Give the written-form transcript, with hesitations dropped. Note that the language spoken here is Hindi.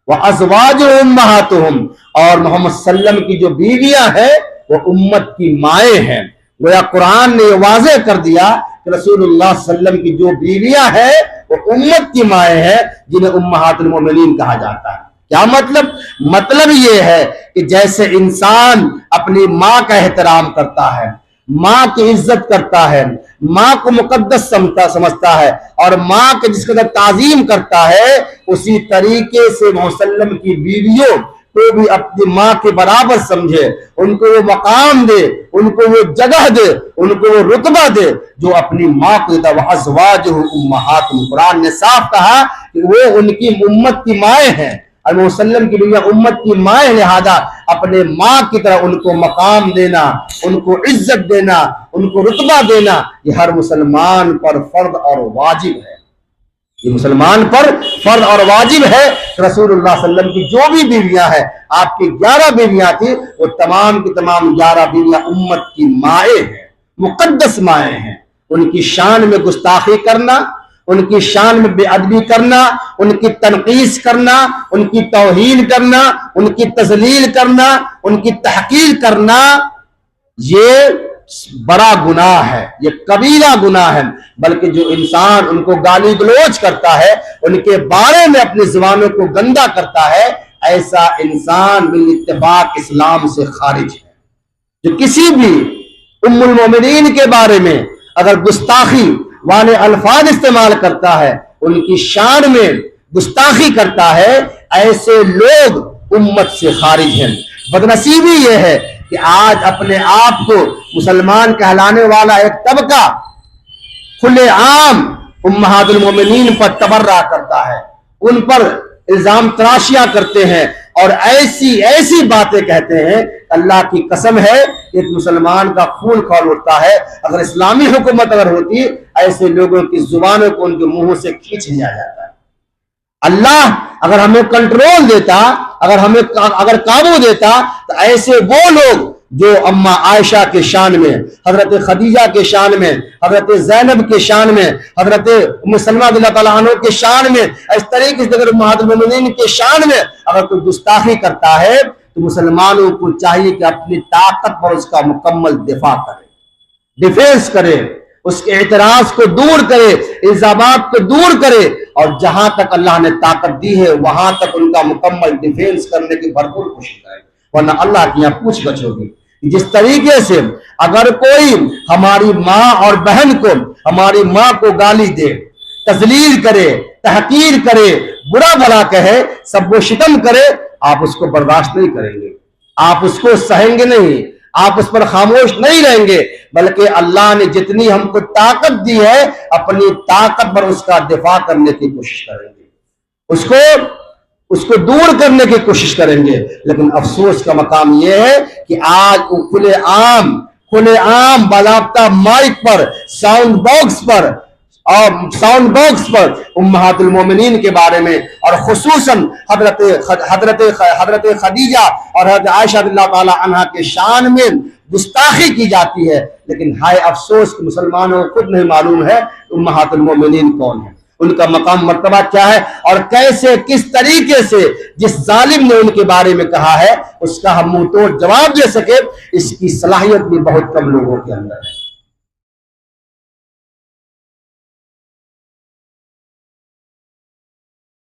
व अज़वाजुहुम उम्महातुहुम, और मोहम्मद सल्लम की जो बीवियां हैं वो उम्मत की माएँ हैं। गोया कुरान ने वाज़ेह कर दिया कि रसूलुल्लाह सल्लम की जो बीवियां हैं वो उम्मत की माएँ हैं, जिन्हें उम्महातुल मोमिनीन कहा जाता है। क्या मतलब? मतलब ये है कि जैसे इंसान अपनी माँ का एहतराम करता है, माँ की इज्जत करता है, माँ को मुकद्दस समझता है और माँ के जिस कदर ताजीम करता है, उसी तरीके से मोहम्मद की बीवियों को भी अपनी माँ के बराबर समझे, उनको वो मकाम दे, उनको वो जगह दे, उनको वो रुतबा दे जो अपनी माँ को देता। वह अज़वाजुहु उम्महातुहुम, कुरान ने साफ कहा कि वो उनकी उम्मत की माएँ हैं और मोहम्मद की बीवियां उम्मत की माएँ, लिहाजा अपने माँ की तरह उनको मकाम देना, उनको इज्जत देना, उनको रुतबा देना, ये हर मुसलमान पर फर्ज और वाजिब है। ये मुसलमान पर फर्ज और वाजिब है। रसूलुल्लाह सल्लल्लाहु अलैहि वसल्लम की जो भी बीवियां हैं, आपकी 11 बीवियां थी, वो तमाम की तमाम 11 बीवियां उम्मत की माएँ हैं, मुकद्दस माएँ हैं। उनकी शान में गुस्ताखी करना, उनकी शान में बेअदबी करना, उनकी तनकीस करना, उनकी तौहीन करना, उनकी तजलील करना, उनकी तहकीर करना, ये बड़ा गुनाह है, ये कबीरा गुनाह है। बल्कि जो इंसान उनको गाली गलौज करता है, उनके बारे में अपनी जुबानों को गंदा करता है, ऐसा इंसान बिल इत्तिफाक इस्लाम से खारिज है। जो किसी भी उम्मुल मोमिनीन के बारे में अगर गुस्ताखी वाले अल्फाज इस्तेमाल करता है, उनकी शान में गुस्ताखी करता है, ऐसे लोग उम्मत से खारिज हैं। बदनसीबी यह है कि आज अपने आप को मुसलमान कहलाने वाला एक तबका खुलेआम उम्महातुल मोमिनीन पर तबर्रा करता है, उन पर इल्जाम तराशियां करते हैं और ऐसी ऐसी बातें कहते हैं। अल्लाह की कसम है, एक मुसलमान का खून खौल उठता है। अगर इस्लामी हुकूमत अगर होती, ऐसे लोगों की जुबानों को उनके मुंहों से खींच लिया जाता है। अल्लाह अगर हमें कंट्रोल देता, अगर काबू देता, तो ऐसे वो लोग जो अम्मा आयशा के शान में, हजरत खदीजा के शान में, हजरत जैनब के शान में, हजरत उम्मे सलमा रज़ियल्लाहु ताला अन्हा के शान में, इस तरीके से अगर उम्महातुल मोमिनीन के शान में अगर कोई गुस्ताखी करता है, तो मुसलमानों को चाहिए कि अपनी ताकत पर उसका मुकम्मल दिफा करे, डिफेंस करे, उसके एतराज को दूर करे, इल्जामात को दूर करे, और जहां तक अल्लाह ने ताकत दी है वहां तक उनका मुकम्मल डिफेंस करने की भरपूर कोशिश करे, वरना अल्लाह की यहाँ पूछ गछ होगी। जिस तरीके से अगर कोई हमारी माँ और बहन को, हमारी माँ को गाली दे, तजलील करे, तहकीर करे, बुरा भला कहे, सब वो शिकम करे, आप उसको बर्दाश्त नहीं करेंगे, आप उसको सहेंगे नहीं, आप उस पर खामोश नहीं रहेंगे, बल्कि अल्लाह ने जितनी हमको ताकत दी है, अपनी ताकत पर उसका दिफा करने की कोशिश करेंगे, उसको दूर करने की कोशिश करेंगे। लेकिन अफसोस का मकाम यह है कि आज खुलेआम बाज़ाब्ता माइक पर, साउंड बॉक्स पर उम्महातुल मोमिनीन के बारे में और खुसूसन हजरत खदीजा और हजरत आयशा रज़ियल्लाहु ताला अन्हा के शान में गुस्ताखी की जाती है। लेकिन हाय अफसोस कि मुसलमानों को खुद नहीं मालूम है उम्महातुल मोमिनीन कौन है, उनका मकाम मर्तबा क्या है, और कैसे किस तरीके से जिस जालिम ने उनके बारे में कहा है उसका हम मुंह तोड़ जवाब दे सके, इसकी सलाहियत भी बहुत कम लोगों के अंदर है।